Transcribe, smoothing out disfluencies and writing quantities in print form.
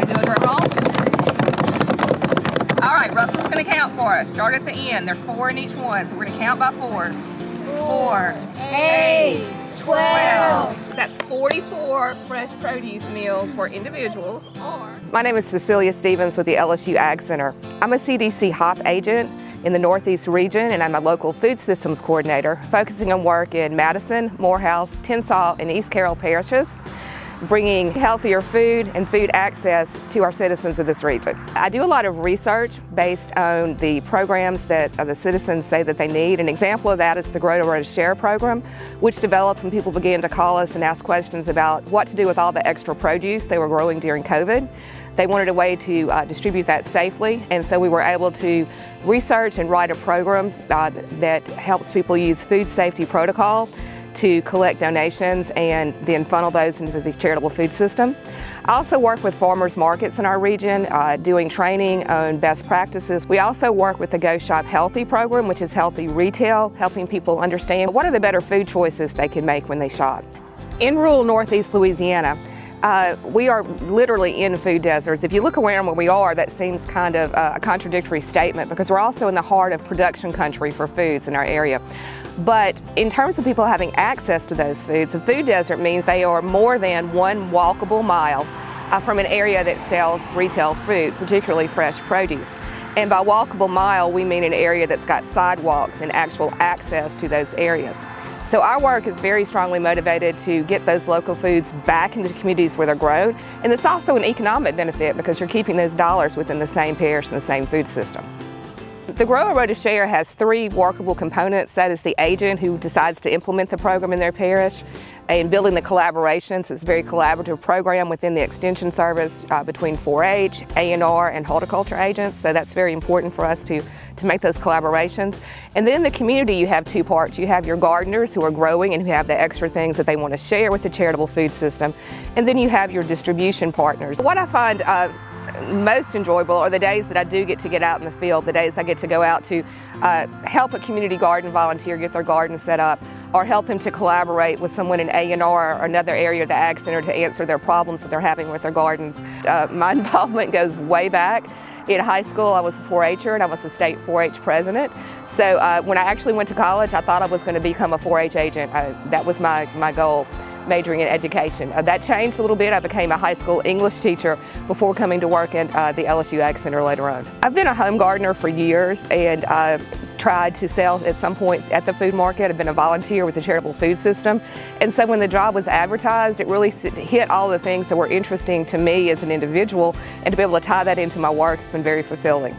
do a drum roll? All right, Russell's going to count for us. Start at the end. There are 4 in each one, so we're going to count by 4s. 4, 8, 12. That's 44 fresh produce meals for individuals. My name is Cecilia Stevens with the LSU Ag Center. I'm a CDC HOP agent in the Northeast region, and I'm a local food systems coordinator focusing on work in Madison, Morehouse, Tensas, and East Carroll parishes, bringing healthier food and food access to our citizens of this region. I do a lot of research based on the programs that the citizens say that they need. An example of that is the Grow to Road to Share program, which developed when people began to call us and ask questions about what to do with all the extra produce they were growing during COVID. They wanted a way to distribute that safely, and so we were able to research and write a program that helps people use food safety protocol to collect donations and then funnel those into the charitable food system. I also work with farmers markets in our region, doing training on best practices. We also work with the Go Shop Healthy program, which is healthy retail, helping people understand what are the better food choices they can make when they shop. In rural Northeast Louisiana, we are literally in food deserts. If you look around where we are, that seems kind of a contradictory statement because we're also in the heart of production country for foods in our area. But in terms of people having access to those foods, a food desert means they are more than 1 walkable mile from an area that sells retail food, particularly fresh produce. And by walkable mile, we mean an area that's got sidewalks and actual access to those areas. So our work is very strongly motivated to get those local foods back into the communities where they're grown. And it's also an economic benefit because you're keeping those dollars within the same parish and the same food system. The Grow to Road to Share has 3 workable components. That is the agent who decides to implement the program in their parish, and building the collaborations. It's a very collaborative program within the extension service between 4-H, A&R, and horticulture agents. So that's very important for us to make those collaborations. And then in the community, you have 2 parts. You have your gardeners who are growing and who have the extra things that they want to share with the charitable food system. And then you have your distribution partners. What I find most enjoyable are the days that I do get out in the field, the days I get to go out to help a community garden volunteer get their garden set up, or help them to collaborate with someone in A&R or another area of the Ag Center to answer their problems that they're having with their gardens. My involvement goes way back. In high school, I was a 4-H'er and I was a state 4-H president. So when I actually went to college, I thought I was going to become a 4-H agent. That was my goal, majoring in education. That changed a little bit. I became a high school English teacher before coming to work at the LSU Ag Center later on. I've been a home gardener for years and tried to sell at some point at the food market. I've been a volunteer with the charitable food system. And so when the job was advertised, it really hit all the things that were interesting to me as an individual, and to be able to tie that into my work has been very fulfilling.